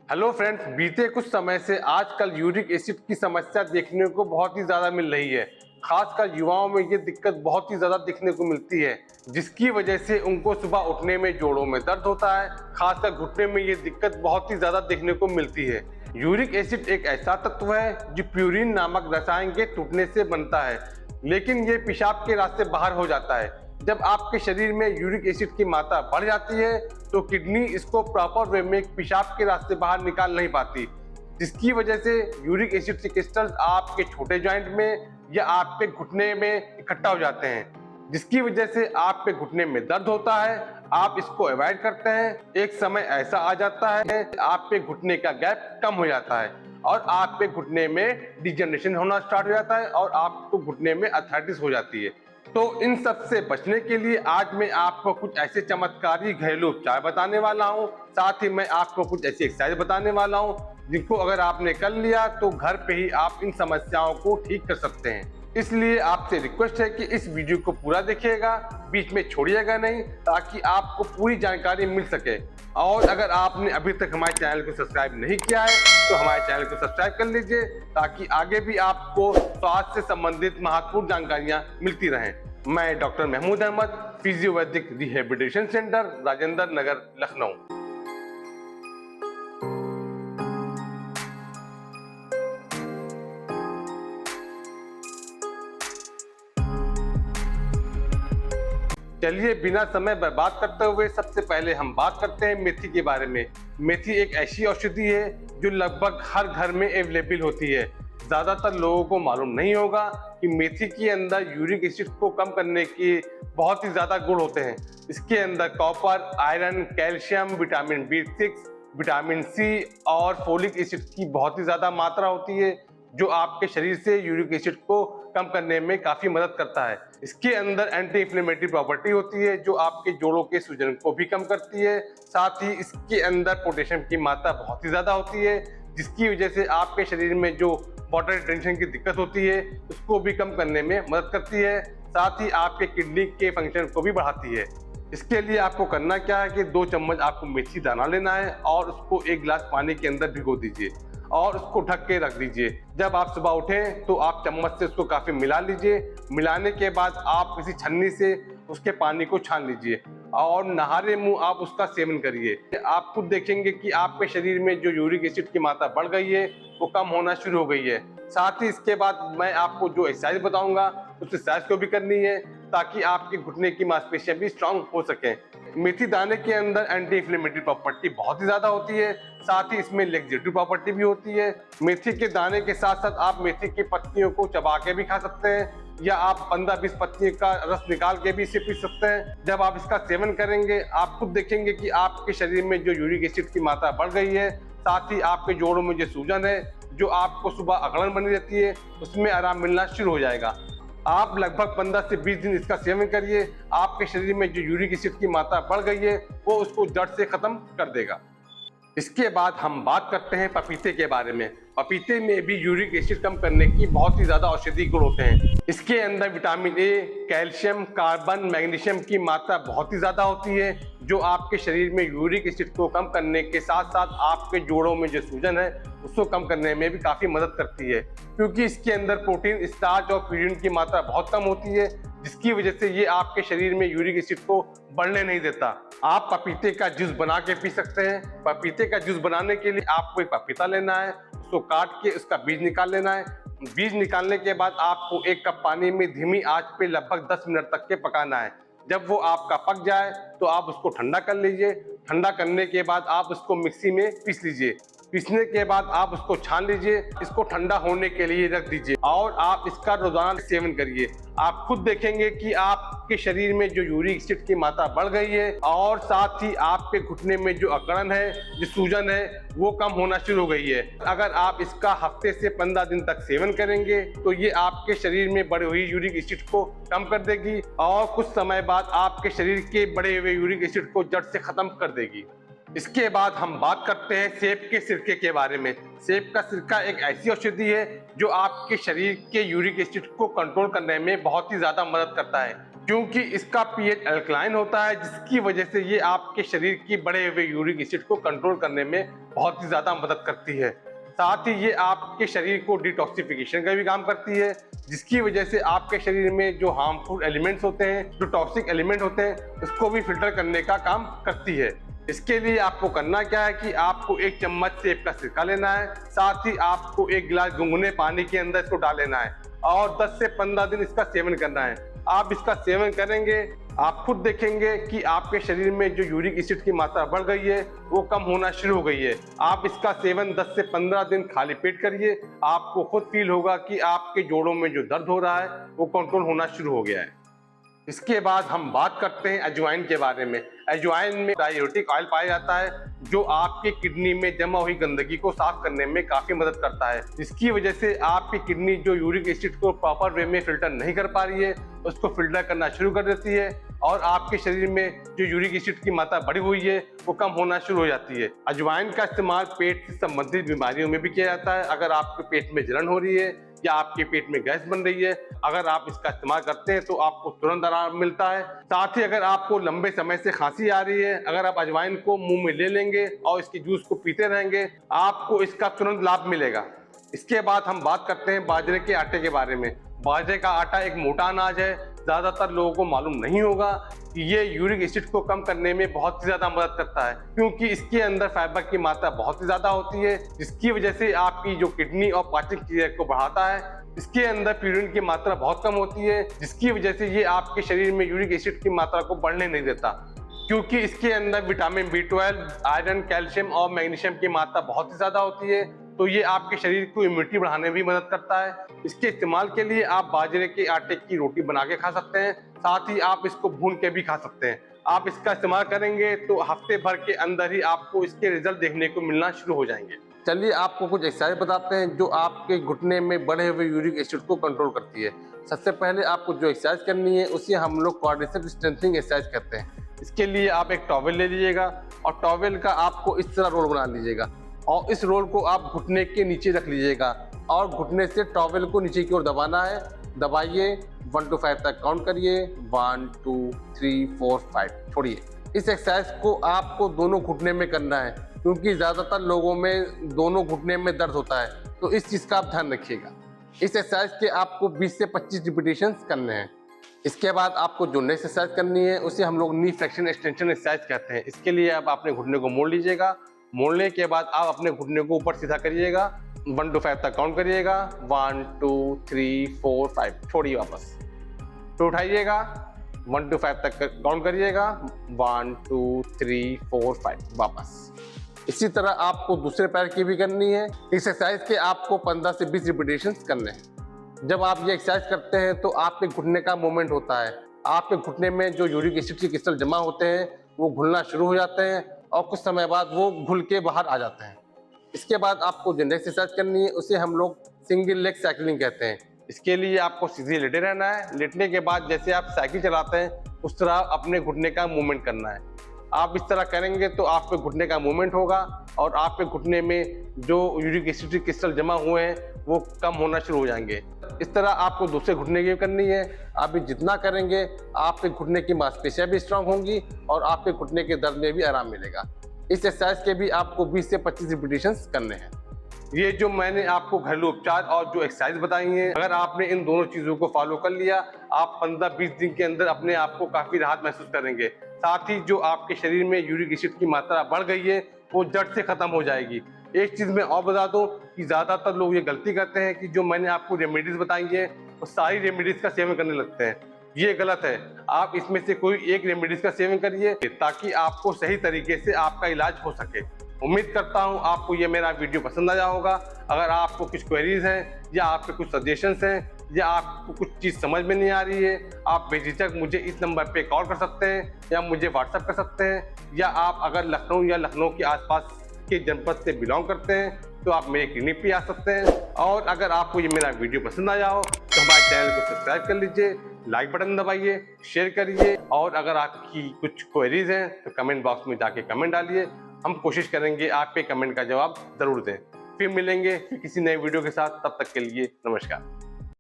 Hello friends, बीते कुछ समय से आजकल यूरिक एसिड की समस्या देखने को बहुत ही ज़्यादा मिल रही है। खासकर युवाओं में ये दिक्कत बहुत ही ज़्यादा दिखने को मिलती है, जिसकी वजह से उनको सुबह उठने में जोड़ों में दर्द होता है। खासकर घुटने में ये दिक्कत बहुत ही ज़्यादा देखने को मिलती है। यूरिक एसिड एक ऐसा तत्व है जो प्यूरिन नामक रसायन के टूटने से बनता है, लेकिन ये पेशाब के रास्ते बाहर हो जाता है। जब आपके शरीर में यूरिक एसिड की मात्रा बढ़ जाती है तो किडनी इसको प्रॉपर वे में पेशाब के रास्ते बाहर निकाल नहीं पाती, जिसकी वजह से यूरिक एसिड के क्रिस्टल्स आपके छोटे जॉइंट में या आपके घुटने में इकट्ठा हो जाते हैं, जिसकी वजह से आपके घुटने में दर्द होता है। आप इसको अवॉइड करते हैं। एक समय ऐसा आ जाता है आपके घुटने का गैप कम हो जाता है और आपके घुटने में डिजनरेशन होना स्टार्ट हो जाता है और आपको घुटने में अर्थराइटिस हो जाती है। तो इन सब से बचने के लिए आज मैं आपको कुछ ऐसे चमत्कारी घरेलू उपचार बताने वाला हूं। साथ ही मैं आपको कुछ ऐसी एक्सरसाइज बताने वाला हूं जिनको अगर आपने कर लिया तो घर पे ही आप इन समस्याओं को ठीक कर सकते हैं। इसलिए आपसे रिक्वेस्ट है कि इस वीडियो को पूरा देखिएगा, बीच में छोड़िएगा नहीं, ताकि आपको पूरी जानकारी मिल सके। और अगर आपने अभी तक हमारे चैनल को सब्सक्राइब नहीं किया है तो हमारे चैनल को सब्सक्राइब कर लीजिए, ताकि आगे भी आपको स्वास्थ्य से संबंधित महत्वपूर्ण जानकारियां मिलती रहें। मैं doctor Mahmood Ahmad, Physiovedic rehabilitation centre, Rajendra Nagar, Lucknow. चलिए बिना समय बर्बाद करते हुए सबसे पहले हम बात करते हैं मेथी के बारे में। मेथी एक ऐसी औषधि है जो लगभग हर घर में अवेलेबल होती है। ज़्यादातर लोगों को मालूम नहीं होगा कि मेथी के अंदर यूरिक एसिड को कम करने के बहुत ही ज़्यादा गुण होते हैं। इसके अंदर copper, iron, calcium, vitamin B6, vitamin C और फोलिक एसिड की बहुत ही ज़्यादा मात्रा होती है, जो आपके शरीर से यूरिक एसिड को कम करने में काफ़ी मदद करता है। इसके अंदर एंटी इन्फ्लेमेटरी प्रॉपर्टी होती है जो आपके जोड़ों के सूजन को भी कम करती है। साथ ही इसके अंदर पोटेशियम की मात्रा बहुत ही ज़्यादा होती है, जिसकी वजह से आपके शरीर में जो वाटर रिटेंशन की दिक्कत होती है उसको भी कम करने में मदद करती है। साथ ही आपके किडनी के फंक्शन को भी बढ़ाती है। इसके लिए आपको करना क्या है कि 2 चम्मच आपको मेथी दाना लेना है और उसको 1 गिलास पानी के अंदर भिगो दीजिए और उसको ढक के रख दीजिए। जब आप सुबह उठें तो आप चम्मच से उसको काफ़ी मिला लीजिए। मिलाने के बाद आप किसी छन्नी से उसके पानी को छान लीजिए और नहारे मुंह आप उसका सेवन करिए। आप खुद देखेंगे कि आपके शरीर में जो यूरिक एसिड की मात्रा बढ़ गई है वो कम होना शुरू हो गई है। साथ ही इसके बाद मैं आपको जो एक्सरसाइज बताऊंगा उस एक्सरसाइज को भी करनी है, ताकि आपके घुटने की मांसपेशियां भी स्ट्रांग हो सकें। मेथी दाने के अंदर एंटी इन्फ्लेमेटरी प्रॉपर्टी बहुत ही ज्यादा होती है। साथ ही इसमें लेक्सेटिव प्रॉपर्टी भी होती है। मेथी के दाने के साथ साथ आप मेथी की पत्तियों को चबा के भी खा सकते हैं या आप 15-20 पत्ती का रस निकाल के भी इसे पी सकते हैं। जब आप इसका सेवन करेंगे आप खुद देखेंगे कि आपके शरीर में जो यूरिक एसिड की मात्रा बढ़ गई है। साथ ही आपके जोड़ों में जो सूजन है, जो आपको सुबह अकड़न बनी रहती है, उसमें आराम मिलना शुरू हो जाएगा। आप लगभग 15 से 20 दिन इसका सेवन करिए। आपके शरीर में जो यूरिक एसिड की मात्रा बढ़ गई है वो उसको जड़ से खत्म कर देगा। इसके बाद हम बात करते हैं पपीते के बारे में। पपीते में भी यूरिक एसिड कम करने की बहुत ही ज्यादा औषधि गुण होते हैं। इसके अंदर vitamin A, calcium, carbon, magnesium की मात्रा बहुत ही ज्यादा होती है, जो आपके शरीर में यूरिक एसिड को कम करने के साथ साथ आपके जोड़ों में जो सूजन है उसको कम करने में भी काफी मदद करती है। क्योंकि इसके अंदर प्रोटीन, स्टार्च और प्यूरिन की मात्रा बहुत कम होती है, जिसकी वजह से ये आपके शरीर में यूरिक एसिड को बढ़ने नहीं देता। आप पपीते का जूस बना के पी सकते हैं। पपीते का जूस बनाने के लिए आपको एक पपीता लेना है, उसको काट के उसका बीज निकाल लेना है। बीज निकालने के बाद आपको 1 कप पानी में धीमी आंच पे लगभग 10 मिनट तक के पकाना है। जब वो आपका पक जाए तो आप उसको ठंडा कर लीजिए। ठंडा करने के बाद आप उसको मिक्सी में पीस लीजिए। पीसने के बाद आप उसको छान लीजिए। इसको ठंडा होने के लिए रख दीजिए और आप इसका रोजाना सेवन करिए। आप खुद देखेंगे कि आपके शरीर में जो यूरिक एसिड की मात्रा बढ़ गई है और साथ ही आपके घुटने में जो अकड़न है, जो सूजन है, वो कम होना शुरू हो गई है। अगर आप इसका हफ्ते से 15 दिन तक सेवन करेंगे तो ये आपके शरीर में बढ़ी हुई यूरिक एसिड को कम कर देगी और कुछ समय बाद आपके शरीर के बढ़े हुए यूरिक एसिड को जड़ से खत्म कर देगी। इसके बाद हम बात करते हैं सेब के सिरके के बारे में। सेब का सिरका एक ऐसी औषधि है जो आपके शरीर के यूरिक एसिड को कंट्रोल करने में बहुत ही ज्यादा मदद करता है। क्योंकि इसका पीएच अल्कलाइन होता है, जिसकी वजह से ये आपके शरीर की बढ़े हुए यूरिक एसिड को कंट्रोल करने में बहुत ही ज़्यादा मदद करती है। साथ ही ये आपके शरीर को डिटॉक्सिफिकेशन का भी काम करती है, जिसकी वजह से आपके शरीर में जो हार्मफुल एलिमेंट्स होते हैं, जो टॉक्सिक एलिमेंट होते हैं, उसको भी फिल्टर करने का काम करती है। इसके लिए आपको करना क्या है कि आपको 1 चम्मच सेब का सिरका लेना है, साथ ही आपको 1 गिलास गुनगुने पानी के अंदर इसको डाल लेना है और 10 से 15 दिन इसका सेवन करना है। आप इसका सेवन करेंगे, आप खुद देखेंगे कि आपके शरीर में जो यूरिक एसिड की मात्रा बढ़ गई है वो कम होना शुरू हो गई है। आप इसका सेवन 10 से 15 दिन खाली पेट करिए, आपको खुद फील होगा कि आपके जोड़ों में जो दर्द हो रहा है वो कंट्रोल होना शुरू हो गया है। इसके बाद हम बात करते हैं अजवाइन के बारे में। अजवाइन में डाययूरेटिक ऑयल पाया जाता है, जो आपकी किडनी में जमा हुई गंदगी को साफ करने में काफ़ी मदद करता है। इसकी वजह से आपकी किडनी जो यूरिक एसिड को प्रॉपर वे में फिल्टर नहीं कर पा रही है, उसको फिल्टर करना शुरू कर देती है और आपके शरीर में जो यूरिक एसिड की मात्रा बढ़ी हुई है वो कम होना शुरू हो जाती है। अजवाइन का इस्तेमाल पेट से संबंधित बीमारियों में भी किया जाता है। अगर आपके पेट में जलन हो रही है या आपके पेट में गैस बन रही है, अगर आप इसका इस्तेमाल करते हैं तो आपको तुरंत आराम मिलता है। साथ ही अगर आपको लंबे समय से खांसी आ रही है, अगर आप अजवाइन को मुंह में ले लेंगे और इसके जूस को पीते रहेंगे, आपको इसका तुरंत लाभ मिलेगा। इसके बाद हम बात करते हैं बाजरे के आटे के बारे में। बाजरे का आटा एक मोटा अनाज है, ज़्यादातर लोगों को मालूम नहीं होगा कि ये यूरिक एसिड को कम करने में बहुत ही ज़्यादा मदद करता है, क्योंकि इसके अंदर फाइबर की मात्रा बहुत ही ज़्यादा होती है, जिसकी वजह से आपकी जो किडनी और पाचन क्रिया को बढ़ाता है। इसके अंदर प्यूरिन की मात्रा बहुत कम होती है, जिसकी वजह से ये आपके शरीर में यूरिक एसिड की मात्रा को बढ़ने नहीं देता, क्योंकि इसके अंदर विटामिन B12, आयरन, कैल्शियम और मैग्नीशियम की मात्रा बहुत ही ज़्यादा होती है। तो ये आपके शरीर को इम्यूनिटी बढ़ाने में भी मदद करता है। इसके इस्तेमाल के लिए आप बाजरे के आटे की रोटी बना के खा सकते हैं, साथ ही आप इसको भून के भी खा सकते हैं। आप इसका इस्तेमाल करेंगे तो हफ्ते भर के अंदर ही आपको इसके रिजल्ट देखने को मिलना शुरू हो जाएंगे। चलिए आपको कुछ एक्सरसाइज बताते हैं जो आपके घुटने में बढ़े हुए यूरिक एसिड को कंट्रोल करती है। सबसे पहले आपको जो एक्सरसाइज करनी है उसे हम लोग क्वाड्रिसेप्स स्ट्रेंथनिंग एक्सरसाइज कहते हैं। इसके लिए आप एक टॉवेल ले लीजिएगा और टॉवेल का आपको इस तरह रोल बना लीजिएगा और इस रोल को आप घुटने के नीचे रख लीजिएगा और घुटने से टॉवेल को नीचे की ओर दबाना है। दबाइए, 1 to 5 तक काउंट करिए, 1 2 3 4 5, छोड़िए। इस एक्सरसाइज को आपको दोनों घुटने में करना है, क्योंकि ज़्यादातर लोगों में दोनों घुटने में दर्द होता है, तो इस चीज़ का आप ध्यान रखिएगा। इस एक्सरसाइज के आपको 20 से 25 रिपीटेशंस करने हैं। इसके बाद आपको जो नेक्स्ट एक्सरसाइज करनी है उसे हम लोग नी फ्लेक्शन एक्सटेंशन एक्सरसाइज कहते हैं। इसके लिए आप अपने घुटने को मोड़ लीजिएगा, मोड़ने के बाद आप अपने घुटने को ऊपर सीधा करिएगा, 1 to 5 तक काउंट करिएगा, 1 2 3 4 5, छोड़िए वापस, तो उठाइएगा, 1 to 5 तक काउंट करिएगा, 1 2 3 4 5, वापस। इसी तरह आपको दूसरे पैर की भी करनी है। इस एक्सरसाइज के आपको 15 से 20 रिपीटेशंस करने हैं। जब आप ये एक्सरसाइज करते हैं तो आपके घुटने का मूवमेंट होता है, आपके घुटने में जो यूरिक एसिड के क्रिस्टल जमा होते हैं वो घुलना शुरू हो जाते हैं और कुछ समय बाद वो घुल के बाहर आ जाते हैं। इसके बाद आपको जो नेक्स्ट एक्सरसाइज करनी है उसे हम लोग सिंगल लेग साइकिलिंग कहते हैं। इसके लिए आपको सीधे लेटे रहना है। लेटने के बाद जैसे आप साइकिल चलाते हैं उस तरह अपने घुटने का मूवमेंट करना है। आप इस तरह करेंगे तो आपके घुटने का मूवमेंट होगा और आपके घुटने में जो यूरिक एसिड क्रिस्टल जमा हुए हैं वो कम होना शुरू हो जाएंगे। इस तरह आपको दूसरे घुटने की करनी है। आप भी जितना करेंगे आपके घुटने की मांसपेशियां भी स्ट्रांग होंगी और आपके घुटने के दर्द में भी आराम मिलेगा। इस एक्सरसाइज के भी आपको 20 से 25 रिपीटेशंस करने हैं। ये जो मैंने आपको घरेलू उपचार और जो एक्सरसाइज बताई हैं, अगर आपने इन दोनों चीज़ों को फॉलो कर लिया, आप 15-20 दिन के अंदर अपने आप को काफ़ी राहत महसूस करेंगे। साथ ही जो आपके शरीर में यूरिक एसिड की मात्रा बढ़ गई है वो जड़ से ख़त्म हो जाएगी। एक चीज़ मैं और बता दूं कि ज़्यादातर लोग ये गलती करते हैं कि जो मैंने आपको रेमेडीज़ बताई है वो सारी रेमेडीज़ का सेवन करने लगते हैं। ये गलत है। आप इसमें से कोई एक रेमेडीज़ का सेवन करिए ताकि आपको सही तरीके से आपका इलाज हो सके। उम्मीद करता हूँ आपको ये मेरा वीडियो पसंद आया होगा। अगर आपको कुछ क्वेरीज हैं या आपके कुछ सजेशंस हैं या आपको कुछ चीज़ समझ में नहीं आ रही है, आप बेझिझक मुझे इस नंबर पे कॉल कर सकते हैं या मुझे व्हाट्सएप कर सकते हैं। या आप अगर लखनऊ या लखनऊ के आसपास के जनपद से बिलोंग करते हैं तो आप मेरे क्लिनिक पे आ सकते हैं। और अगर आपको ये मेरा वीडियो पसंद आया हो तो हमारे चैनल को सब्सक्राइब कर लीजिए, लाइक बटन दबाइए, शेयर करिए और अगर आपकी कुछ क्वेरीज हैं तो कमेंट बॉक्स में जाके कमेंट डालिए। हम कोशिश करेंगे आपके कमेंट का जवाब ज़रूर दें। फिर मिलेंगे फिर किसी नए वीडियो के साथ, तब तक के लिए नमस्कार।